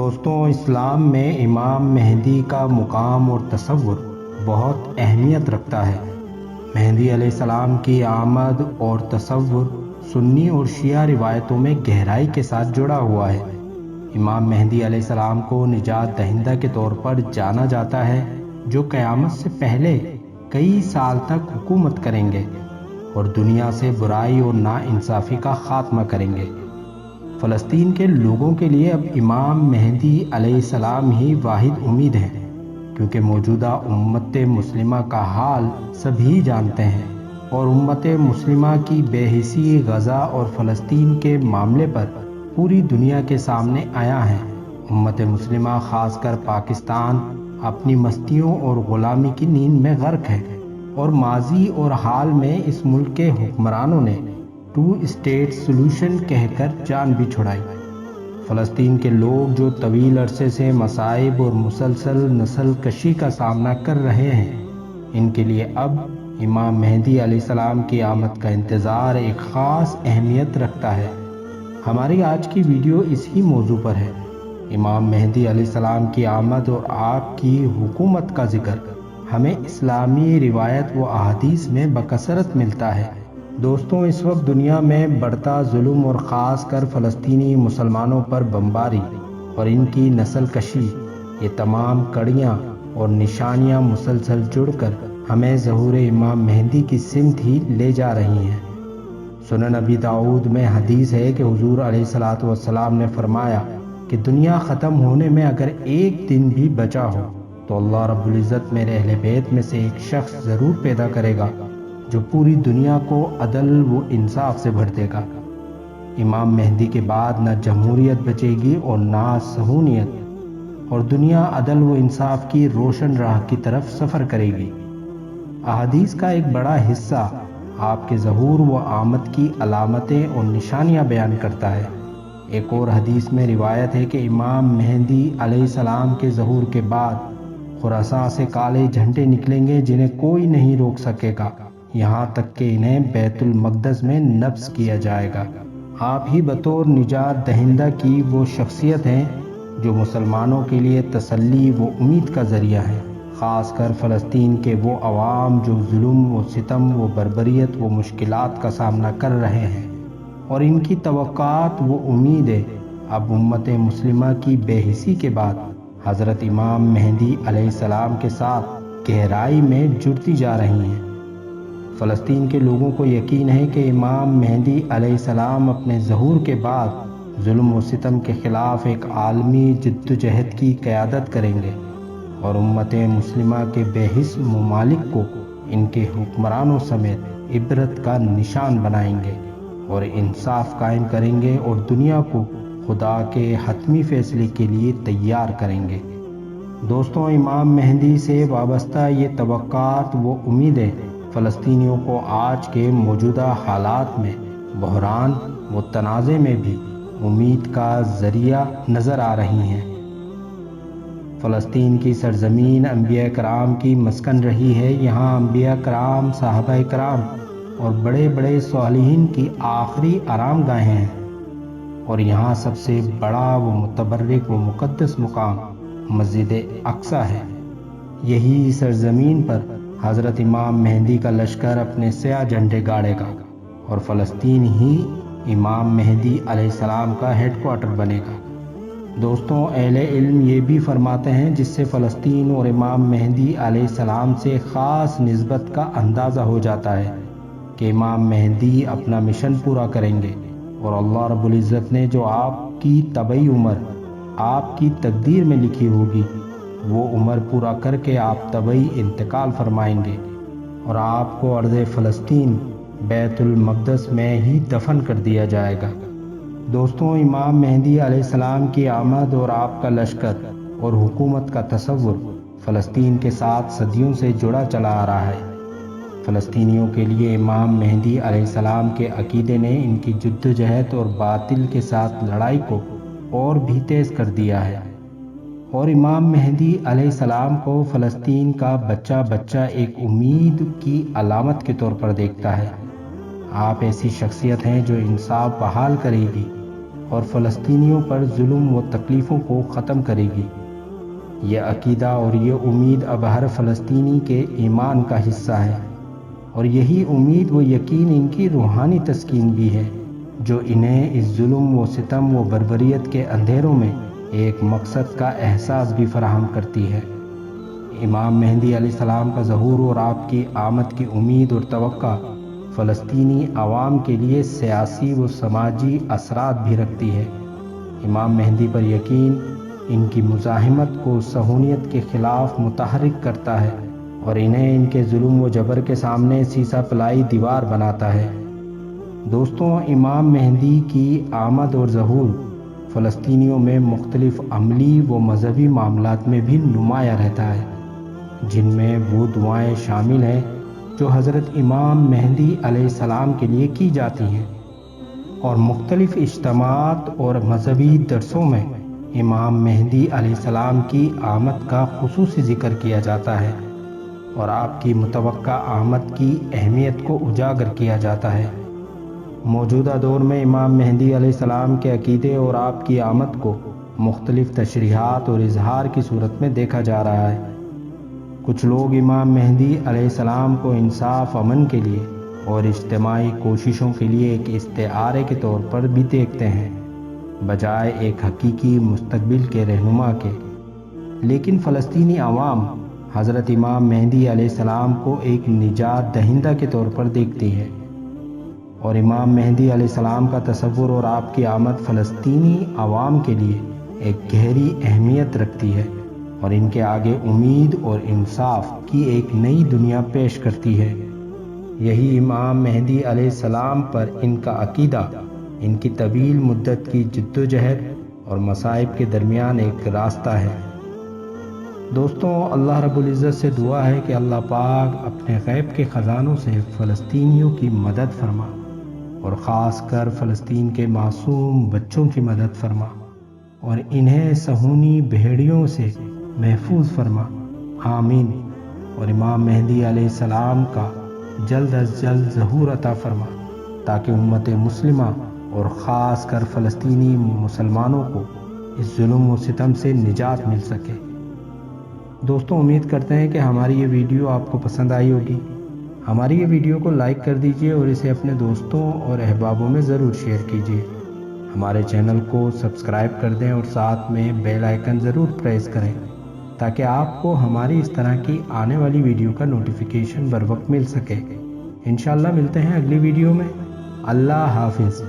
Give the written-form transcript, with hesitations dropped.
دوستوں، اسلام میں امام مہدی کا مقام اور تصور بہت اہمیت رکھتا ہے۔ مہدی علیہ السلام کی آمد اور تصور سنی اور شیعہ روایتوں میں گہرائی کے ساتھ جڑا ہوا ہے۔ امام مہدی علیہ السلام کو نجات دہندہ کے طور پر جانا جاتا ہے، جو قیامت سے پہلے کئی سال تک حکومت کریں گے اور دنیا سے برائی اور ناانصافی کا خاتمہ کریں گے۔ فلسطین کے لوگوں کے لیے اب امام مہدی علیہ السلام ہی واحد امید ہیں، کیونکہ موجودہ امت مسلمہ کا حال سبھی جانتے ہیں اور امت مسلمہ کی بے حسی غزہ اور فلسطین کے معاملے پر پوری دنیا کے سامنے آیا ہے۔ امت مسلمہ خاص کر پاکستان اپنی مستیوں اور غلامی کی نیند میں غرق ہے اور ماضی اور حال میں اس ملک کے حکمرانوں نے 2 اسٹیٹ سولوشن کہہ کر جان بھی چھڑائی۔ فلسطین کے لوگ جو طویل عرصے سے مصائب اور مسلسل نسل کشی کا سامنا کر رہے ہیں، ان کے لیے اب امام مہدی علیہ السلام کی آمد کا انتظار ایک خاص اہمیت رکھتا ہے۔ ہماری آج کی ویڈیو اسی موضوع پر ہے، امام مہدی علیہ السلام کی آمد اور آپ کی حکومت کا ذکر ہمیں اسلامی روایت و احادیث میں بکثرت ملتا ہے۔ دوستوں، اس وقت دنیا میں بڑھتا ظلم اور خاص کر فلسطینی مسلمانوں پر بمباری اور ان کی نسل کشی، یہ تمام کڑیاں اور نشانیاں مسلسل جڑ کر ہمیں ظہور امام مہدی کی سمت ہی لے جا رہی ہیں۔ سنن ابی داؤد میں حدیث ہے کہ حضور علیہ الصلوۃ والسلام نے فرمایا کہ دنیا ختم ہونے میں اگر ایک دن بھی بچا ہو تو اللہ رب العزت میرے اہل بیت میں سے ایک شخص ضرور پیدا کرے گا جو پوری دنیا کو عدل و انصاف سے بھر دے گا۔ امام مہدی کے بعد نہ جمہوریت بچے گی اور نہ صہیونیت، اور دنیا عدل و انصاف کی روشن راہ کی طرف سفر کرے گی۔ احادیث کا ایک بڑا حصہ آپ کے ظہور و آمد کی علامتیں اور نشانیاں بیان کرتا ہے۔ ایک اور حدیث میں روایت ہے کہ امام مہدی علیہ السلام کے ظہور کے بعد خراساں سے کالے جھنڈے نکلیں گے جنہیں کوئی نہیں روک سکے گا، یہاں تک کہ انہیں بیت المقدس میں نفس کیا جائے گا۔ آپ ہی بطور نجات دہندہ کی وہ شخصیت ہیں جو مسلمانوں کے لیے تسلی و امید کا ذریعہ ہے، خاص کر فلسطین کے وہ عوام جو ظلم و ستم و بربریت و مشکلات کا سامنا کر رہے ہیں، اور ان کی توقعات و امیدیں اب امت مسلمہ کی بے حسی کے بعد حضرت امام مہدی علیہ السلام کے ساتھ گہرائی میں جڑتی جا رہی ہیں۔ فلسطین کے لوگوں کو یقین ہے کہ امام مہدی علیہ السلام اپنے ظہور کے بعد ظلم و ستم کے خلاف ایک عالمی جدوجہد کی قیادت کریں گے اور امت مسلمہ کے بے حس ممالک کو ان کے حکمرانوں سمیت عبرت کا نشان بنائیں گے اور انصاف قائم کریں گے اور دنیا کو خدا کے حتمی فیصلے کے لیے تیار کریں گے۔ دوستوں، امام مہدی سے وابستہ یہ توقعات و امیدیں فلسطینیوں کو آج کے موجودہ حالات میں بحران و تنازع میں بھی امید کا ذریعہ نظر آ رہی ہیں۔ فلسطین کی سرزمین انبیاء کرام کی مسکن رہی ہے، یہاں انبیاء کرام، صحابہ کرام اور بڑے بڑے صالحین کی آخری آرام گاہیں ہیں، اور یہاں سب سے بڑا و متبرک و مقدس مقام مسجد اقصیٰ ہے۔ یہی سرزمین پر حضرت امام مہدی کا لشکر اپنے سیاہ جھنڈے گاڑے گا اور فلسطین ہی امام مہدی علیہ السلام کا ہیڈ کوارٹر بنے گا۔ دوستوں، اہل علم یہ بھی فرماتے ہیں، جس سے فلسطین اور امام مہدی علیہ السلام سے خاص نسبت کا اندازہ ہو جاتا ہے کہ امام مہدی اپنا مشن پورا کریں گے اور اللہ رب العزت نے جو آپ کی طبعی عمر آپ کی تقدیر میں لکھی ہوگی وہ عمر پورا کر کے آپ طبعی انتقال فرمائیں گے اور آپ کو ارض فلسطین بیت المقدس میں ہی دفن کر دیا جائے گا۔ دوستوں، امام مہدی علیہ السلام کی آمد اور آپ کا لشکر اور حکومت کا تصور فلسطین کے ساتھ صدیوں سے جڑا چلا آ رہا ہے۔ فلسطینیوں کے لیے امام مہدی علیہ السلام کے عقیدے نے ان کی جدوجہد اور باطل کے ساتھ لڑائی کو اور بھی تیز کر دیا ہے، اور امام مہدی علیہ السلام کو فلسطین کا بچہ بچہ ایک امید کی علامت کے طور پر دیکھتا ہے۔ آپ ایسی شخصیت ہیں جو انصاف بحال کرے گی اور فلسطینیوں پر ظلم و تکلیفوں کو ختم کرے گی۔ یہ عقیدہ اور یہ امید اب ہر فلسطینی کے ایمان کا حصہ ہے، اور یہی امید و یقین ان کی روحانی تسکین بھی ہے، جو انہیں اس ظلم و ستم و بربریت کے اندھیروں میں ایک مقصد کا احساس بھی فراہم کرتی ہے۔ امام مہدی علیہ السلام کا ظہور اور آپ کی آمد کی امید اور توقع فلسطینی عوام کے لیے سیاسی و سماجی اثرات بھی رکھتی ہے۔ امام مہدی پر یقین ان کی مزاحمت کو صہیونیت کے خلاف متحرک کرتا ہے اور انہیں ان کے ظلم و جبر کے سامنے سیسہ پلائی دیوار بناتا ہے۔ دوستوں، امام مہدی کی آمد اور ظہور فلسطینیوں میں مختلف عملی و مذہبی معاملات میں بھی نمایاں رہتا ہے، جن میں وہ دعائیں شامل ہیں جو حضرت امام مہدی علیہ السلام کے لیے کی جاتی ہیں، اور مختلف اجتماعات اور مذہبی درسوں میں امام مہدی علیہ السلام کی آمد کا خصوصی ذکر کیا جاتا ہے اور آپ کی متوقع آمد کی اہمیت کو اجاگر کیا جاتا ہے۔ موجودہ دور میں امام مہدی علیہ السلام کے عقیدے اور آپ کی آمد کو مختلف تشریحات اور اظہار کی صورت میں دیکھا جا رہا ہے۔ کچھ لوگ امام مہدی علیہ السلام کو انصاف، امن کے لیے اور اجتماعی کوششوں کے لیے ایک استعارے کے طور پر بھی دیکھتے ہیں، بجائے ایک حقیقی مستقبل کے رہنما کے۔ لیکن فلسطینی عوام حضرت امام مہدی علیہ السلام کو ایک نجات دہندہ کے طور پر دیکھتی ہے، اور امام مہدی علیہ السلام کا تصور اور آپ کی آمد فلسطینی عوام کے لیے ایک گہری اہمیت رکھتی ہے اور ان کے آگے امید اور انصاف کی ایک نئی دنیا پیش کرتی ہے۔ یہی امام مہدی علیہ السلام پر ان کا عقیدہ ان کی طویل مدت کی جدوجہد اور مصائب کے درمیان ایک راستہ ہے۔ دوستوں، اللہ رب العزت سے دعا ہے کہ اللہ پاک اپنے غیب کے خزانوں سے فلسطینیوں کی مدد فرما، اور خاص کر فلسطین کے معصوم بچوں کی مدد فرما، اور انہیں صہیونی بھیڑیوں سے محفوظ فرما، آمین۔ اور امام مہدی علیہ السلام کا جلد از جلد ظہور عطا فرما، تاکہ امت مسلمہ اور خاص کر فلسطینی مسلمانوں کو اس ظلم و ستم سے نجات مل سکے۔ دوستوں، امید کرتے ہیں کہ ہماری یہ ویڈیو آپ کو پسند آئی ہوگی۔ ہماری یہ ویڈیو کو لائک کر دیجئے اور اسے اپنے دوستوں اور احبابوں میں ضرور شیئر کیجئے۔ ہمارے چینل کو سبسکرائب کر دیں اور ساتھ میں بیل آئیکن ضرور پریس کریں، تاکہ آپ کو ہماری اس طرح کی آنے والی ویڈیو کا نوٹیفیکیشن بر وقت مل سکے۔ انشاءاللہ ملتے ہیں اگلی ویڈیو میں۔ اللہ حافظ۔